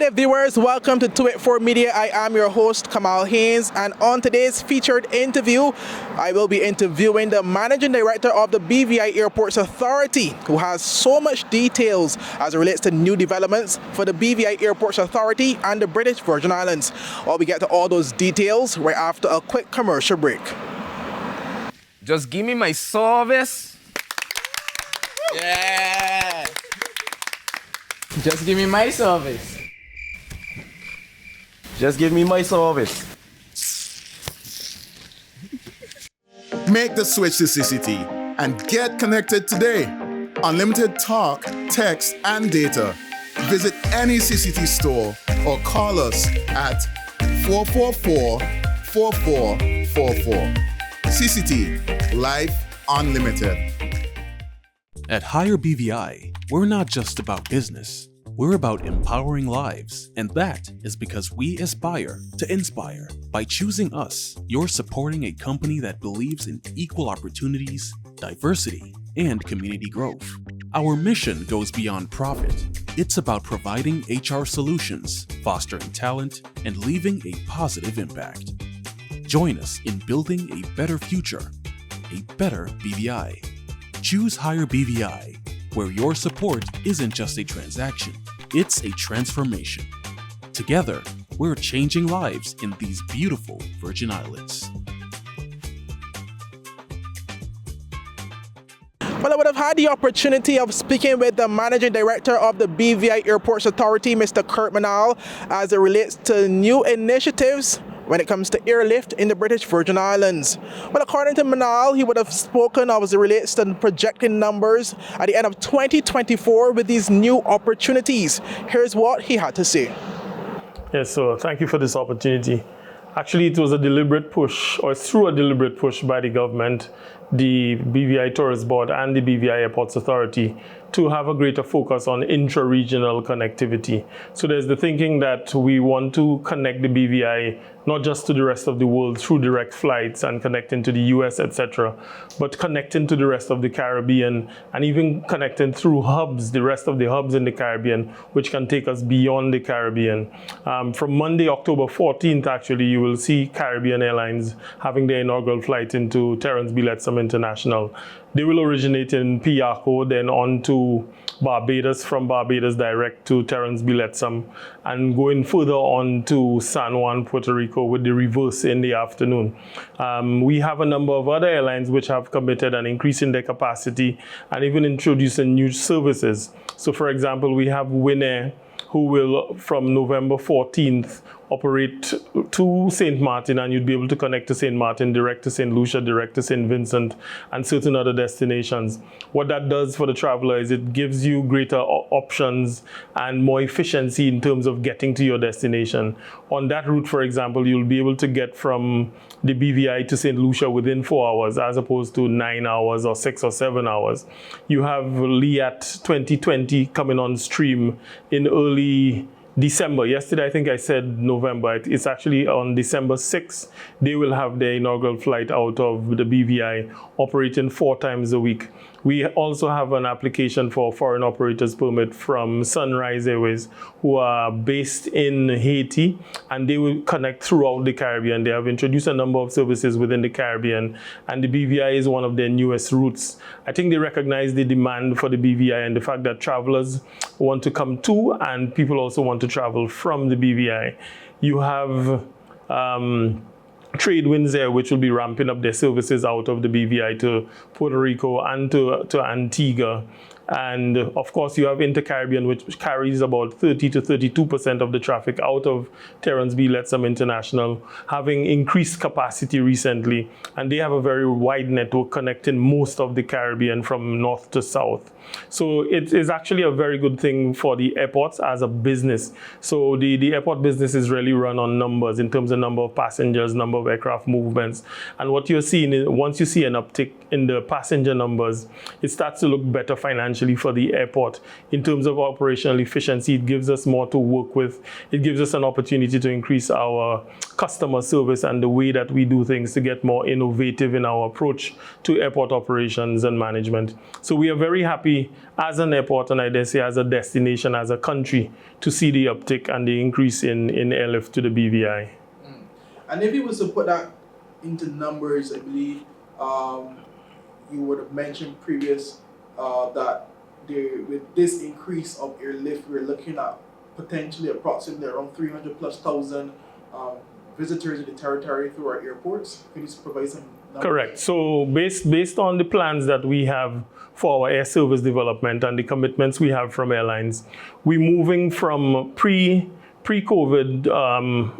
there, viewers. Welcome to 284 Media. I am your host, Kamal Haynes, and on today's featured interview, I will be interviewing the Managing Director of the BVI Airports Authority, who has so much details as it relates to new developments for the BVI Airports Authority and the British Virgin Islands. Well, we get to all those details right after a quick commercial break. Just give me my service. Yeah. Just give me my service. Just give me my service. Make the switch to CCT and get connected today. Unlimited talk, text, and data. Visit any CCT store or call us at 444-4444. CCT, Life Unlimited. At Higher BVI, we're not just about business. We're about empowering lives, and that is because we aspire to inspire. By choosing us, you're supporting a company that believes in equal opportunities, diversity, and community growth. Our mission goes beyond profit. It's about providing HR solutions, fostering talent, and leaving a positive impact. Join us in building a better future, a better BVI. Choose Higher BVI, where your support isn't just a transaction, it's a transformation. Together, we're changing lives in these beautiful Virgin Islands. Well, I would have had the opportunity of speaking with the Managing Director of the BVI Airports Authority, Mr. Kurt Menal, as it relates to new initiatives when it comes to airlift in the British Virgin Islands. Well, according to Manal, he would have spoken as it relates to projecting numbers at the end of 2024 with these new opportunities. Here's what he had to say. Yes, so thank you for this opportunity. Actually, it was a deliberate push, or through a deliberate push by the government, the BVI Tourist Board and the BVI Airports Authority to have a greater focus on intra-regional connectivity. So there's the thinking that we want to connect the BVI not just to the rest of the world through direct flights and connecting to the US, etc., but connecting to the rest of the Caribbean and even connecting through hubs, the rest of the hubs in the Caribbean, which can take us beyond the Caribbean. From Monday, October 14th, actually, you will see Caribbean Airlines having their inaugural flight into Terence B. Lettsome International. They will originate in Piaco, then on to Barbados, from Barbados direct to Terence B. Lettsome, and going further on to San Juan, Puerto Rico, with the reverse in the afternoon. We have a number of other airlines which have committed an increase in their capacity and even introducing new services. So for example, we have WINAir, who will, from November 14th, operate to St. Martin, and you'd be able to connect to St. Martin, direct to St. Lucia, direct to St. Vincent, and certain other destinations. What that does for the traveler is it gives you greater options and more efficiency in terms of getting to your destination. On that route, for example, you'll be able to get from the BVI to St. Lucia within 4 hours, as opposed to 9 hours or 6 or 7 hours. You have LIAT 2020 coming on stream in early December. Yesterday, I think I said November. It's actually on December 6th. They will have their inaugural flight out of the BVI, operating 4 times a week. We also have an application for foreign operators permit from Sunrise Airways, who are based in Haiti, and they will connect throughout the Caribbean. They have introduced a number of services within the Caribbean, and the BVI is one of their newest routes. I think they recognize the demand for the BVI and the fact that travelers want to come to, and people also want to travel from the BVI. You have Tradewinds Air, which will be ramping up their services out of the BVI to Puerto Rico and to Antigua. And of course, you have Inter-Caribbean, which carries about 30 to 32% of the traffic out of Terence B. Lettsome International, having increased capacity recently. And they have a very wide network connecting most of the Caribbean from north to south. So it is actually a very good thing for the airports as a business. So the airport business is really run on numbers in terms of number of passengers, number of aircraft movements. And what you're seeing is once you see an uptick in the passenger numbers, it starts to look better financially essentially for the airport. In terms of operational efficiency, it gives us more to work with. It gives us an opportunity to increase our customer service and the way that we do things to get more innovative in our approach to airport operations and management. So we are very happy as an airport, and I dare say as a destination, as a country, to see the uptick and the increase in airlift to the BVI. And if you was to put that into numbers, I believe you would have mentioned previous that with this increase of airlift, we're looking at potentially approximately around 300,000+ visitors in the territory through our airports. Can you provide some numbers? Correct. So based on the plans that we have for our air service development and the commitments we have from airlines, we're moving from pre-COVID,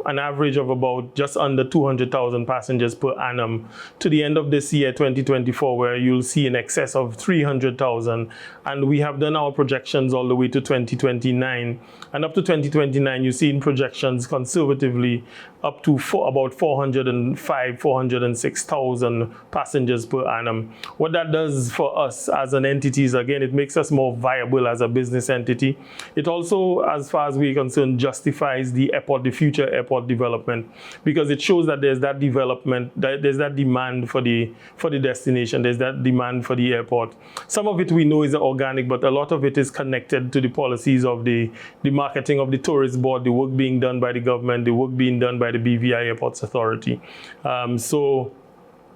an average of about just under 200,000 passengers per annum to the end of this year, 2024, where you'll see in excess of 300,000. And we have done our projections all the way to 2029. And up to 2029, you see in projections conservatively up to about 406,000 passengers per annum. What that does for us as an entity is, again, it makes us more viable as a business entity. It also, as far as we're concerned, justifies the future airport development, because it shows that there's that development, there's that demand for the destination, there's that demand for the airport. Some of it we know is organic, but a lot of it is connected to the policies of the marketing of the tourist board, the work being done by the government, the work being done by the BVI Airports Authority. So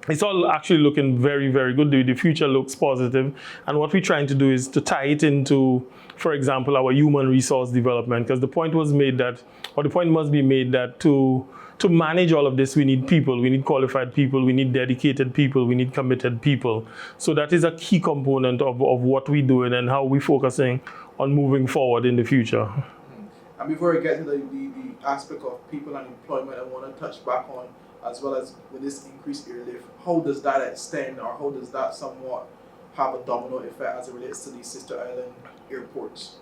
it's all actually looking very, very good. The future looks positive. And what we're trying to do is to tie it into, for example, our human resource development, because the point must be made that to manage all of this, we need people, we need qualified people, we need dedicated people, we need committed people. So that is a key component of what we're doing and how we're focusing on moving forward in the future. And before I get to the aspect of people and employment, I want to touch back on, as well as with this increased airlift, how does that extend, or how does that somewhat have a domino effect as it relates to these sister island airports?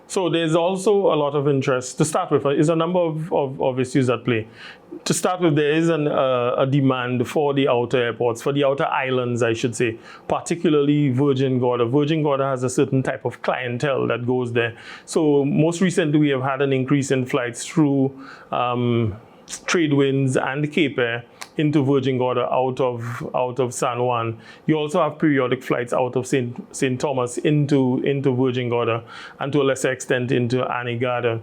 So there's also a lot of interest. To start with, there's a number of issues at play. To start with, there is a demand for the outer airports, for the outer islands, I should say, particularly Virgin Gorda. Virgin Gorda has a certain type of clientele that goes there. So most recently, we have had an increase in flights through Tradewinds and Cape Air into Virgin Gorda out of San Juan. You also have periodic flights out of St. Thomas into Virgin Gorda, and to a lesser extent into Anegada.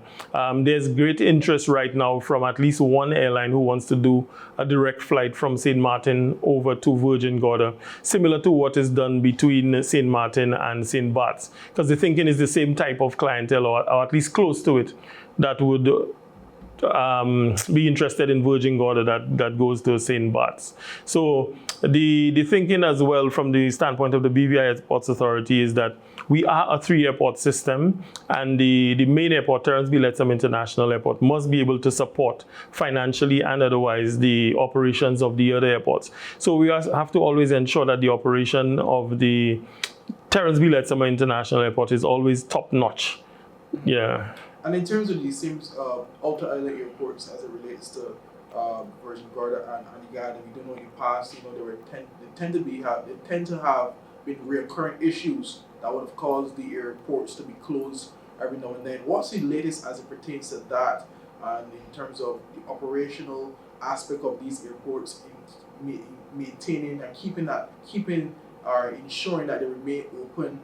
There's great interest right now from at least one airline who wants to do a direct flight from St. Martin over to Virgin Gorda, similar to what is done between St. Martin and St. Bart's, because the thinking is the same type of clientele, or at least close to it, that would be interested in Virgin Gorda that goes to St. Bart's. So the thinking as well from the standpoint of the BVI Airports Authority is that we are a 3-airport system, and the main airport, Terence B. Lettsome International Airport, must be able to support financially and otherwise the operations of the other airports. So we have to always ensure that the operation of the Terence B. Lettsome International Airport is always top-notch. Yeah. And in terms of these same outer island airports, as it relates to Virgin Gorda and Anegada, we do know in the past, they tend to have been recurring issues that would have caused the airports to be closed every now and then. What's the latest as it pertains to that, and in terms of the operational aspect of these airports in maintaining and keeping or ensuring that they remain open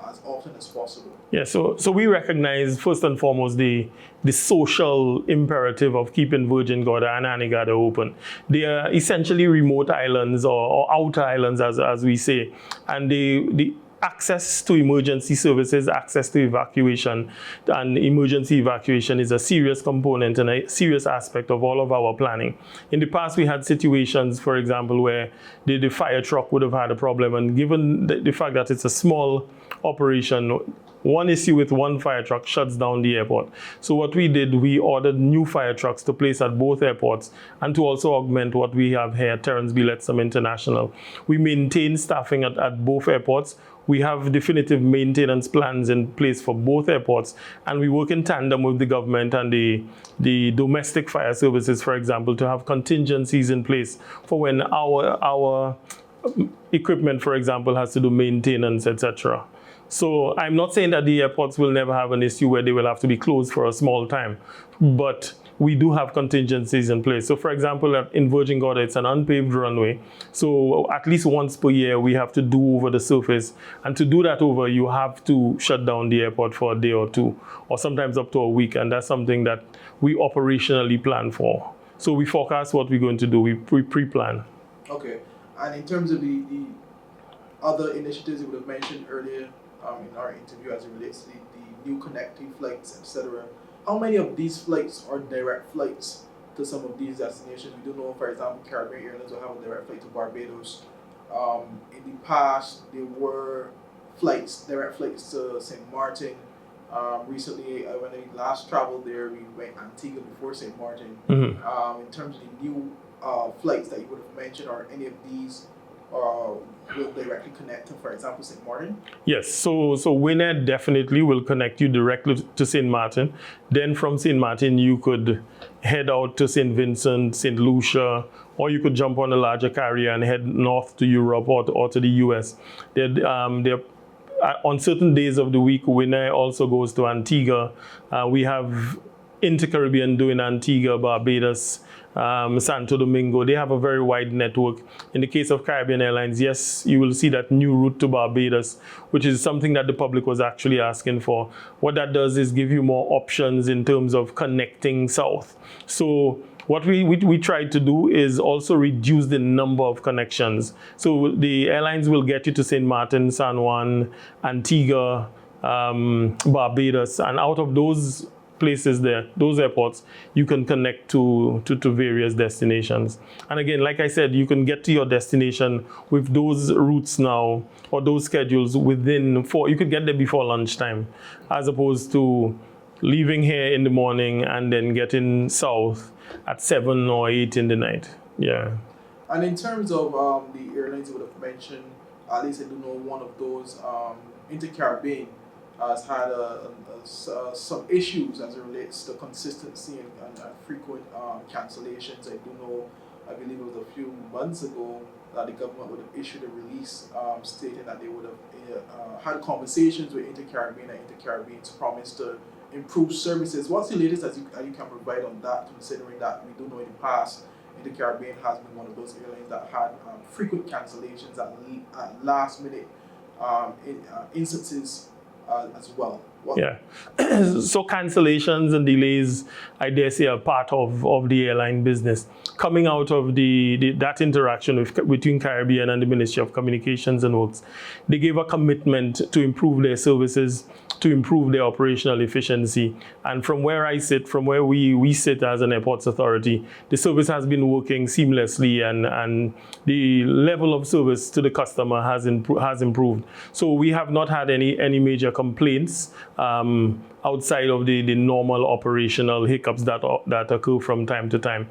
as often as possible? Yeah, so we recognize first and foremost the social imperative of keeping Virgin Gorda and Anegada open. They are essentially remote islands or outer islands, as we say, and the access to emergency services, access to evacuation, and emergency evacuation is a serious component and a serious aspect of all of our planning. In the past, we had situations, for example, where the fire truck would have had a problem, and given the fact that it's a small operation, one issue with one fire truck shuts down the airport. So what we did, we ordered new fire trucks to place at both airports and to also augment what we have here at Terence B. Lettsome International. We maintain staffing at both airports. We have definitive maintenance plans in place for both airports, and we work in tandem with the government and the domestic fire services, for example, to have contingencies in place for when our equipment, for example, has to do maintenance, etc. So I'm not saying that the airports will never have an issue where they will have to be closed for a small time, but we do have contingencies in place. So for example, in Virgin Gorda, it's an unpaved runway. So at least once per year, we have to do over the surface. And to do that over, you have to shut down the airport for a day or two, or sometimes up to a week. And that's something that we operationally plan for. So we forecast what we're going to do. We pre-plan. Okay. And in terms of the other initiatives you would have mentioned earlier in our interview as it relates to the new connecting flights, etc., how many of these flights are direct flights to some of these destinations? We do know, for example, Caribbean Airlines will have a direct flight to Barbados. In the past, there were direct flights to St. Martin. Recently, when I last traveled there, we went Antigua before St. Martin. Mm-hmm. In terms of the new flights that you would have mentioned, are any of these will directly connect to, for example, St. Martin? Yes, so WINAir definitely will connect you directly to St. Martin. Then from St. Martin, you could head out to St. Vincent, St. Lucia, or you could jump on a larger carrier and head north to Europe or to the US. On certain days of the week, WINAir also goes to Antigua. We have Inter-Caribbean doing Antigua, Barbados, Santo Domingo. They have a very wide network. In the case of Caribbean Airlines, yes, you will see that new route to Barbados, which is something that the public was actually asking for. What that does is give you more options in terms of connecting south. So what we try to do is also reduce the number of connections. So the airlines will get you to St. Martin, San Juan, Antigua, Barbados, and out of those places there, those airports, you can connect to various destinations. And again, like I said, you can get to your destination with those routes now, or those schedules you could get there before lunchtime, as opposed to leaving here in the morning and then getting south at 7 or 8 in the night. Yeah. And in terms of the airlines you would have mentioned, at least I do know one of those, Inter-Caribbean, has had some issues as it relates to consistency and frequent cancellations. I believe it was a few months ago that the government would have issued a release stating that they would have had conversations with Inter-Caribbean and Inter-Caribbean's promise to improve services. What's the latest that you can provide on that, considering that we do know in the past Inter-Caribbean has been one of those airlines that had frequent cancellations at last minute instances as well? Yeah. So cancellations and delays, I dare say, are part of the airline business. Coming out of that interaction between Caribbean and the Ministry of Communications and Works, they gave a commitment to improve their services, to improve their operational efficiency. And from where I sit, from where we sit as an airports authority, the service has been working seamlessly, and the level of service to the customer has improved. So we have not had any major complaints outside of the normal operational hiccups that occur from time to time.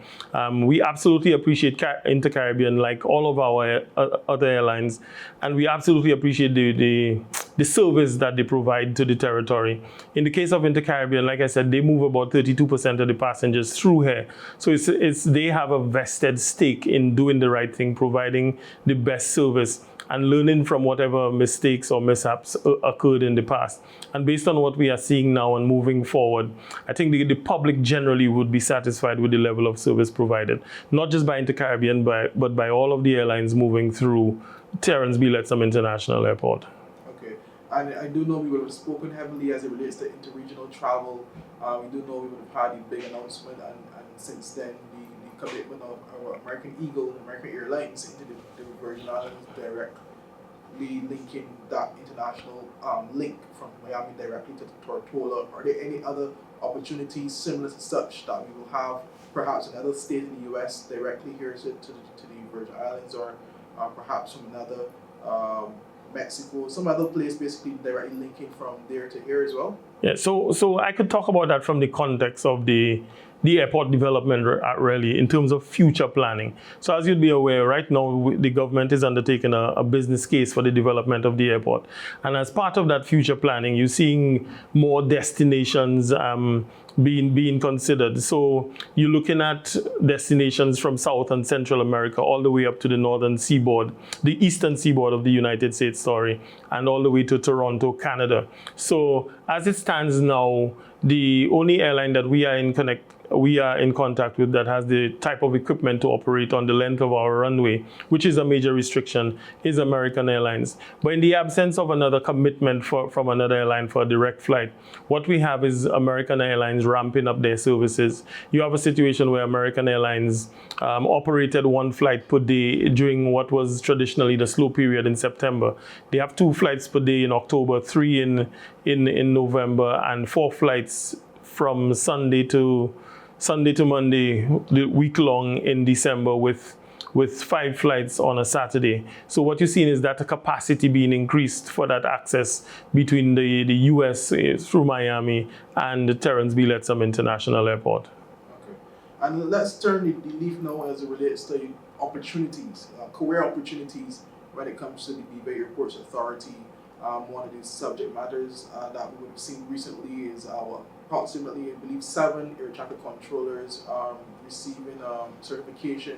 We absolutely appreciate Inter-Caribbean, like all of our other airlines, and we absolutely appreciate the service that they provide to the territory. In the case of Inter-Caribbean, like I said, they move about 32% of the passengers through here. So they have a vested stake in doing the right thing, providing the best service, and learning from whatever mistakes or mishaps occurred in the past. And based on what we are seeing now and moving forward, I think the public generally would be satisfied with the level of service provided, not just by Inter-Caribbean, but by all of the airlines moving through Terence B. Lettsome International Airport. Okay. And I do know we would have spoken heavily as it relates to interregional travel. We do know we would have had a big announcement, and since then the commitment of our American Eagle and American Airlines into the Virgin Islands directly linking that international link from Miami directly to Tortola. Are there any other opportunities similar to such that we will have perhaps another state in the US directly here to the Virgin Islands, or perhaps from another Mexico, some other place basically directly linking from there to here as well? Yeah, so I could talk about that from the context of the the airport development really in terms of future planning. So as you'd be aware, right now the government is undertaking a business case for the development of the airport. And as part of that future planning, you're seeing more destinations being considered. So you're looking at destinations from South and Central America all the way up to the northern seaboard, the eastern seaboard of the United States, and all the way to Toronto, Canada. So as it stands now, the only airline that we are in contact with that has the type of equipment to operate on the length of our runway, which is a major restriction, is American Airlines. But in the absence of another commitment from another airline for a direct flight, what we have is American Airlines ramping up their services. You have a situation where American Airlines operated one flight per day during what was traditionally the slow period in September. They have 2 flights per day in October, 3 in November, and 4 flights from Sunday to Monday, the week long in December, with 5 flights on a Saturday. So what you're seeing is that the capacity being increased for that access between the US through Miami and the Terrence B. Lettsome International Airport. Okay. And let's turn the leaf now as it relates to opportunities, career opportunities when it comes to the BVI Airports Authority. One of the subject matters that we have seen recently is our approximately, I believe, 7 air traffic controllers receiving certification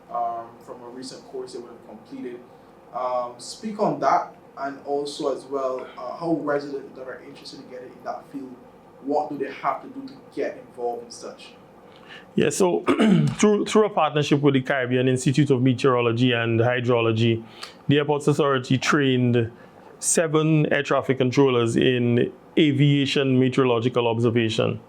from a recent course they would have completed. Speak on that, and also as well, how residents that are interested in getting in that field, what do they have to do to get involved in such? Yeah, so through a partnership with the Caribbean Institute of Meteorology and Hydrology, the Airports Authority trained 7 air traffic controllers in aviation meteorological observation.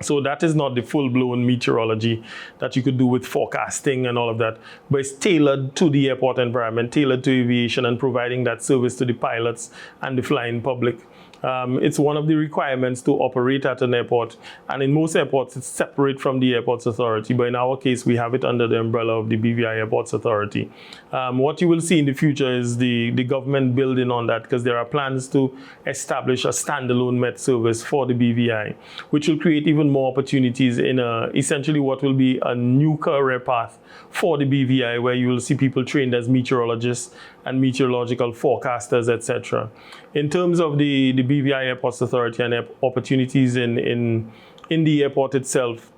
So that is not the full-blown meteorology that you could do with forecasting and all of that, but it's tailored to the airport environment, tailored to aviation, and providing that service to the pilots and the flying public. It's one of the requirements to operate at an airport, and in most airports it's separate from the Airports Authority, but in our case we have it under the umbrella of the BVI Airports Authority. What you will see in the future is the government building on that, because there are plans to establish a standalone Met service for the BVI, which will create even more opportunities in essentially what will be a new career path for the BVI, where you will see people trained as meteorologists and meteorological forecasters, etc. In terms of the BVI Airports Authority and opportunities in the airport itself,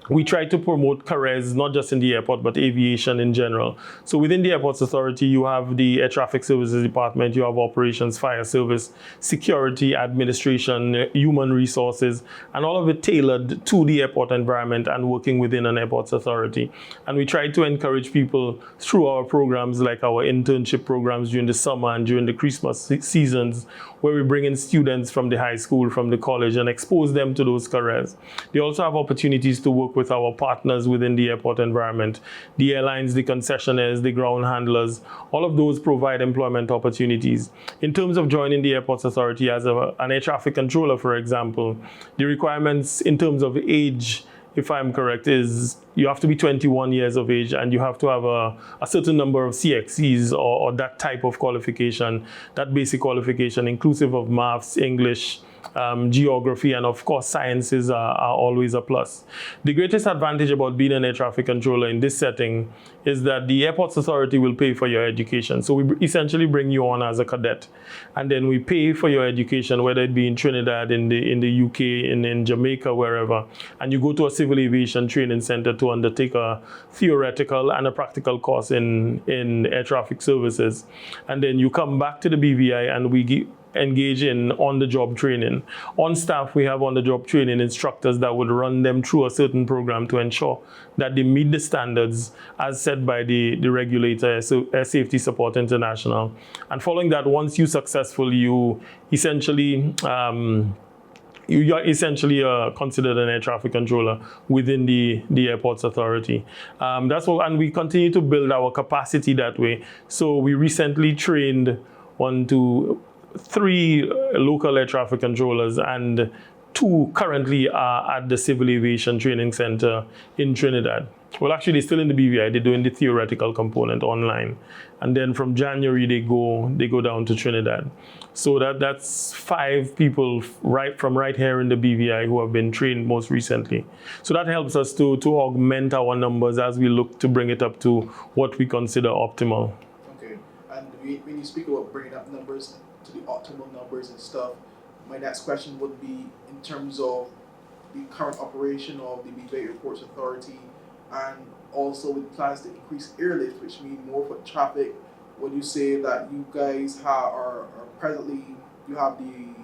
we try to promote careers not just in the airport, but aviation in general. So within the Airports Authority, you have the Air Traffic Services Department, you have operations, fire service, security, administration, human resources, and all of it tailored to the airport environment and working within an Airports Authority. And we try to encourage people through our programs, like our internship programs during the summer and during the Christmas seasons, where we bring in students from the high school, from the college, and expose them to those careers. They also have opportunities to work with our partners within the airport environment, the airlines, the concessionaires, the ground handlers. All of those provide employment opportunities. In terms of joining the Airports Authority as an air traffic controller, for example, the requirements in terms of age, if I'm correct, is you have to be 21 years of age and you have to have a certain number of CXCs or that type of qualification, that basic qualification, inclusive of maths, English, geography, and of course sciences are always a plus. The greatest advantage about being an air traffic controller in this setting is that the Airports Authority will pay for your education. So we essentially bring you on as a cadet, and then we pay for your education, whether it be in Trinidad, in the UK, in Jamaica, wherever, and you go to a civil aviation training center to undertake a theoretical and a practical course in air traffic services, and then you come back to the BVI and we engage in on-the-job training. On staff, we have on-the-job training instructors that would run them through a certain program to ensure that they meet the standards as set by the regulator, Air Safety Support International. And following that, once you're successful, you are essentially considered an air traffic controller within the Airports Authority. That's what, and we continue to build our capacity that way. So we recently trained 3 local air traffic controllers, and 2 currently are at the Civil Aviation Training Center in Trinidad. well, actually, they're still in the BVI. They're doing the theoretical component online, and then from January they go down to Trinidad. So that's 5 people right here in the BVI who have been trained most recently. So that helps us to augment our numbers as we look to bring it up to what we consider optimal. Okay, and when you speak about bringing up numbers to the optimal numbers and stuff, my next question would be in terms of the current operation of the BVI Airports Authority, and also with plans to increase airlift, which means more foot traffic. Would you say that you guys are presently, you have the,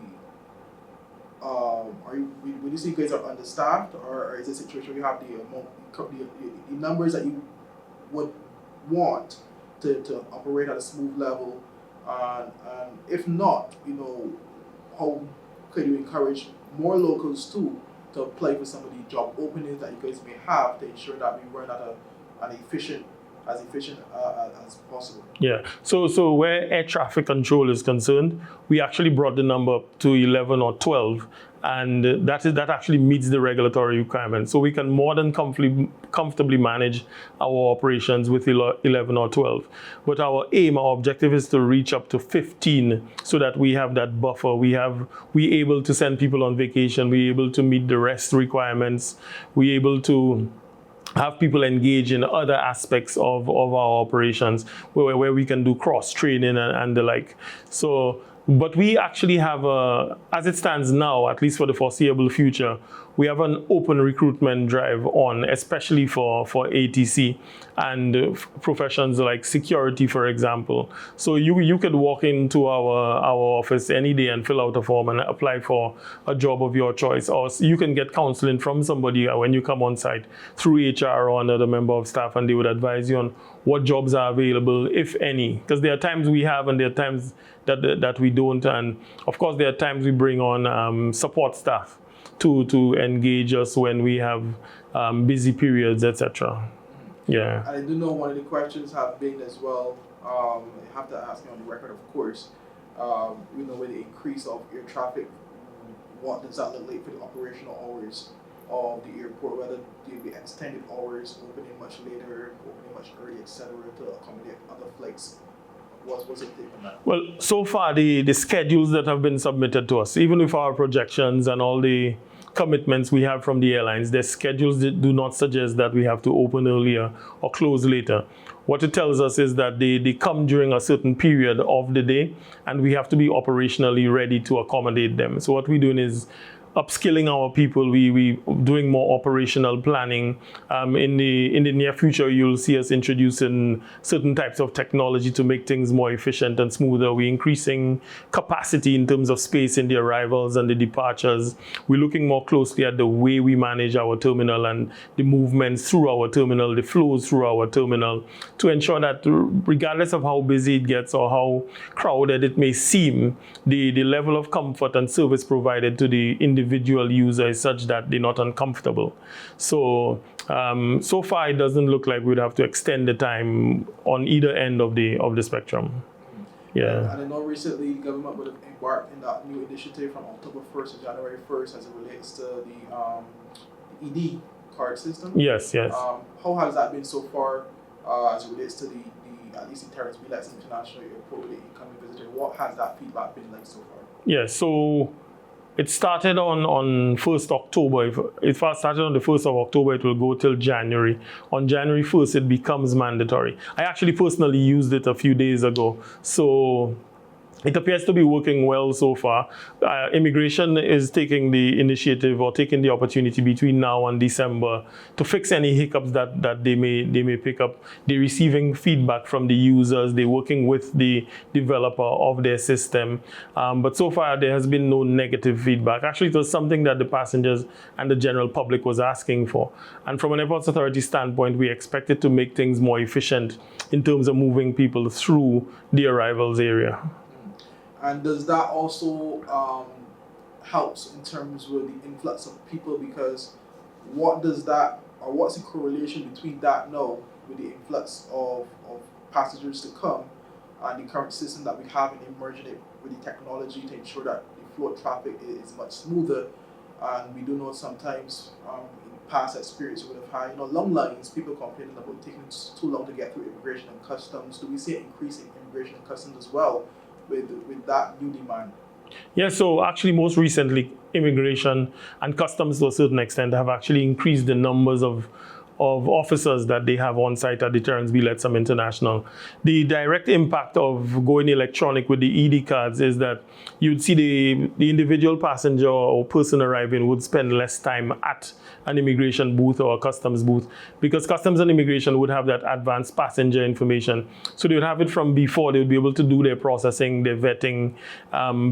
would you say you guys are understaffed, or is it a situation where you have the numbers that you would want to operate at a smooth level, and if not, how could you encourage more locals to apply for some of the job openings that you guys may have to ensure that we run at as efficient as possible? Yeah. So where air traffic control is concerned, we actually brought the number up to 11 or 12, and that actually meets the regulatory requirement. So we can more than comfortably manage our operations with 11 or 12. But our objective is to reach up to 15, so that we have that buffer. We able to send people on vacation. We able to meet the rest requirements. We able to have people engage in other aspects of our operations where we can do cross-training and the like. So, but we actually have, as it stands now, at least for the foreseeable future, we have an open recruitment drive on, especially for ATC and professions like security, for example. So you could walk into our office any day and fill out a form and apply for a job of your choice, or you can get counseling from somebody when you come on site through HR or another member of staff, and they would advise you on what jobs are available, if any. Because there are times we have and there are times that we don't, and of course there are times we bring on support staff to engage us when we have busy periods, etc. Yeah. And I do know one of the questions have been as well, I have to ask you on the record, of course, with the increase of air traffic, what does that look like for the operational hours of the airport, whether there'll be extended hours, opening much later, opening much earlier, etc., to accommodate other flights? What's your take on that? Well, so far the schedules that have been submitted to us, even with our projections and all the commitments we have from the airlines, their schedules do not suggest that we have to open earlier or close later. What it tells us is that they come during a certain period of the day, and we have to be operationally ready to accommodate them. So what we're doing is upskilling our people. We doing more operational planning. In the near future, you'll see us introducing certain types of technology to make things more efficient and smoother. We're increasing capacity in terms of space in the arrivals and the departures. We're looking more closely at the way we manage our terminal and the movements through our terminal, the flows through our terminal, to ensure that regardless of how busy it gets or how crowded it may seem, the level of comfort and service provided to the individual user is such that they're not uncomfortable. So so far it doesn't look like we'd have to extend the time on either end of the spectrum. Yeah. And I know recently the government would have embarked in that new initiative from October 1st to January 1st as it relates to the ED card system. Yes. How has that been so far as it relates to the at least in terms of BVI International Airport with the incoming visitor? What has that feedback been like so far? Yeah, so it started on 1st October. If it started on the 1st of October, it will go till January. On January 1st, it becomes mandatory. I actually personally used it a few days ago. So it appears to be working well so far. Immigration is taking the initiative or taking the opportunity between now and December to fix any hiccups that they may pick up. They're receiving feedback from the users. They're working with the developer of their system. But so far, there has been no negative feedback. Actually, it was something that the passengers and the general public was asking for. And from an Airports Authority standpoint, we expect it to make things more efficient in terms of moving people through the arrivals area. And does that also helps in terms with the influx of people? Because what's the correlation between that now with the influx of passengers to come and the current system that we have in merging it with the technology to ensure that the flow of traffic is much smoother? And we do know sometimes past experience you would have had? Long lines, people complaining about taking too long to get through immigration and customs. Do we see an increase in immigration and customs as well with that new demand? Yeah, so actually most recently, immigration and customs to a certain extent have actually increased the numbers of officers that they have on site at the Terence B. Lettsome International. The direct impact of going electronic with the ED cards is that you'd see the individual passenger or person arriving would spend less time at an immigration booth or a customs booth, because customs and immigration would have that advanced passenger information. So they would have it from before. They would be able to do their processing, their vetting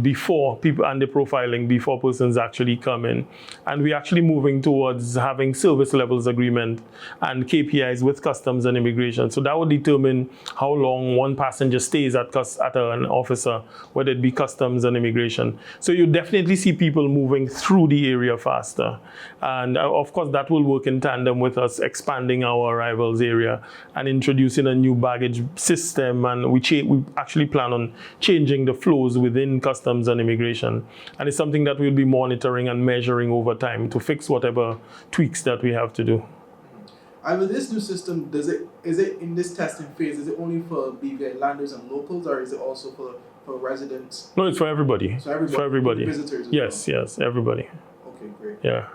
before people, and the profiling before persons actually come in. And we're actually moving towards having service levels agreement and KPIs with customs and immigration. So that would determine how long one passenger stays at an officer, whether it be customs and immigration. So you definitely see people moving through the area faster. And of course, that will work in tandem with us expanding our arrivals area and introducing a new baggage system. And we actually plan on changing the flows within customs and immigration. And it's something that we'll be monitoring and measuring over time to fix whatever tweaks that we have to do. And with this new system, is it in this testing phase, is it only for BVI landers and locals, or is it also for residents? No, it's for everybody. So everybody. For everybody. Visitors as yes, well. Yes, everybody. Okay, great. Yeah.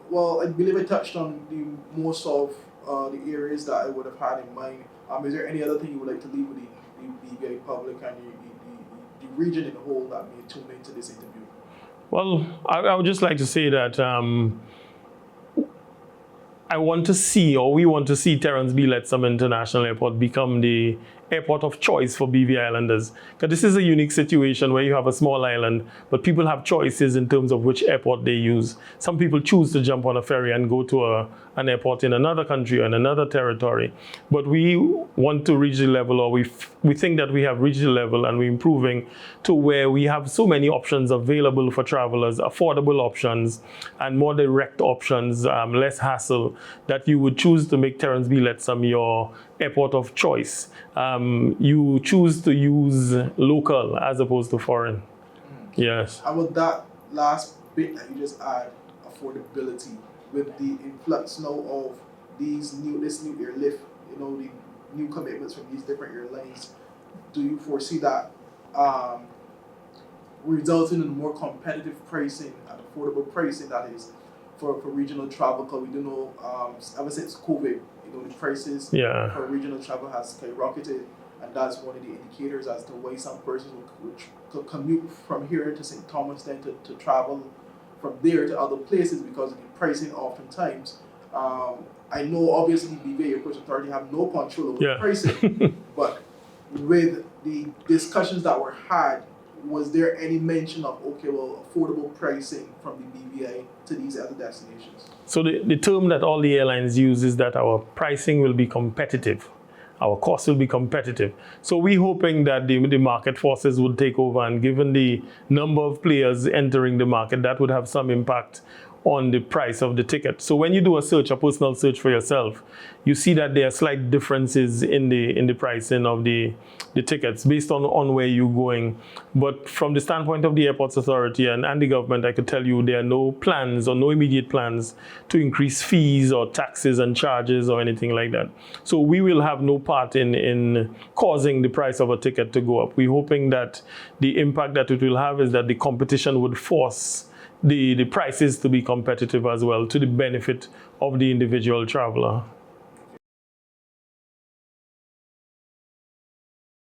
Well, I believe I touched on most of the areas that I would have had in mind. Is there any other thing you would like to leave with the BVI public and the region in the whole that may tune into this interview? Well, I would just like to say that we want to see Terence B. Lettsome International Airport become the airport of choice for BVI Islanders. Because this is a unique situation where you have a small island, but people have choices in terms of which airport they use. Some people choose to jump on a ferry and go to an airport in another country or in another territory. But we want to reach the level, or we think that we have reached the level, and we're improving to where we have so many options available for travelers, affordable options and more direct options, less hassle, that you would choose to make Terence B. Lettsome your airport of choice. You choose to use local as opposed to foreign. Yes. And with that last bit that you just add, affordability, with the influx now of this new airlift, the new commitments from these different airlines, do you foresee that resulting in more competitive pricing and affordable pricing, that is, for regional travel? Because we do know ever since COVID, the prices for regional travel has skyrocketed, and that's one of the indicators as to why some persons will commute from here to St. Thomas, then to travel from there to other places because of the pricing oftentimes. I know obviously BVI Airports Authority have no control over the pricing, but with the discussions that were had, was there any mention of, affordable pricing from the BVI to these other destinations? So the term that all the airlines use is that our pricing will be competitive. Our costs will be competitive. So we're hoping that the market forces would take over, and given the number of players entering the market, that would have some impact on the price of the ticket. So when you do a personal search for yourself, you see that there are slight differences in the pricing of the tickets based on where you're going. But from the standpoint of the Airports Authority and the government, I could tell you there are no plans or no immediate plans to increase fees or taxes and charges or anything like that. So we will have no part in causing the price of a ticket to go up. We're hoping that the impact that it will have is that the competition would force the prices to be competitive as well, to the benefit of the individual traveler.